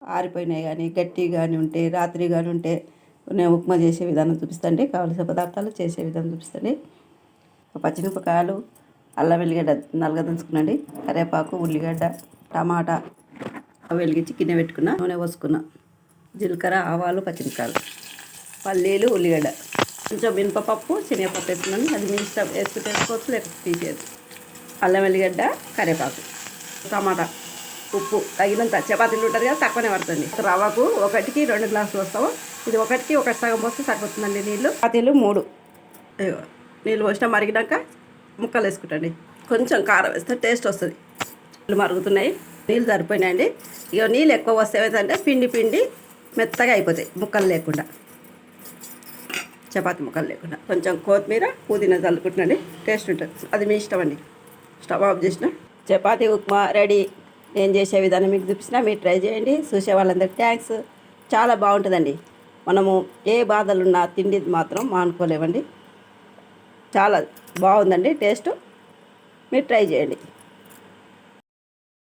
ఆరిపోయినాయి కానీ గట్టి కానీ ఉంటే రాత్రి కానీ ఉంటే నేను ఉప్మా చేసే విధానం చూపిస్తాండి. కావలసిన పదార్థాలు చేసే విధానం చూపిస్తాండి. పచ్చిమిరపకాయలు, అల్లం వెల్లిగడ్డ నల్లగా దంచుకున్నాండి, కరివేపాకు, ఉల్లిగడ్డ, టమాటా వెలిగించి గిన్నె పెట్టుకున్నా, నూనె పోసుకున్నా, జీలకర్ర, ఆవాలు, పచ్చిమిరపకాయలు, పల్లీలు, ఉల్లిగడ్డ, కొంచెం మినపప్పు, శనగపప్పు వేసుకున్నాను. అది మీ ఇష్టం, వేసుకుంటే వేసుకోవచ్చు, లేకపోతే తీసేది. అల్లం వెల్లిగడ్డ, కరివేపాకు, టమాటా, ఉప్పు తగినంత. చపాతీలు ఉంటుంది కదా, తక్కువనే పడుతుంది. రవ్వకు 1కి 2 గ్లాసులు వస్తావు. ఇది 1కి 1 సగం పోస్తే సరిపోతుందండి నీళ్ళు. చపాతీలు 3. నీళ్ళు పోసిన మరిగినాక ముక్కలు వేసుకుంటండి. కొంచెం కారం వేస్తే టేస్ట్ వస్తుంది. నీళ్ళు మరుగుతున్నాయి, నీళ్ళు సరిపోయినాయండి. ఇక నీళ్ళు ఎక్కువ వస్తే ఏమైందంటే పిండి మెత్తగా అయిపోతాయి, ముక్కలు లేకుండా, చపాతీ ముక్కలు లేకుండా. కొంచెం కొత్తిమీర, పుదీనా చల్లుకుంటున్నాండి, టేస్ట్ ఉంటుంది. అది మీ ఇష్టం అండి. స్టవ్ ఆఫ్ చేసిన చపాతీ ఉప్మా రెడీ. నేను చేసే విధానం మీకు చూపించిన, మీరు ట్రై చేయండి. చూసే వాళ్ళందరికీ థ్యాంక్స్. చాలా బాగుంటుందండి. మనము ఏ బాధలున్నా తిండి మాత్రం మానుకోలేమండి. చాలా బాగుందండి టేస్ట్. మీరు ట్రై చేయండి.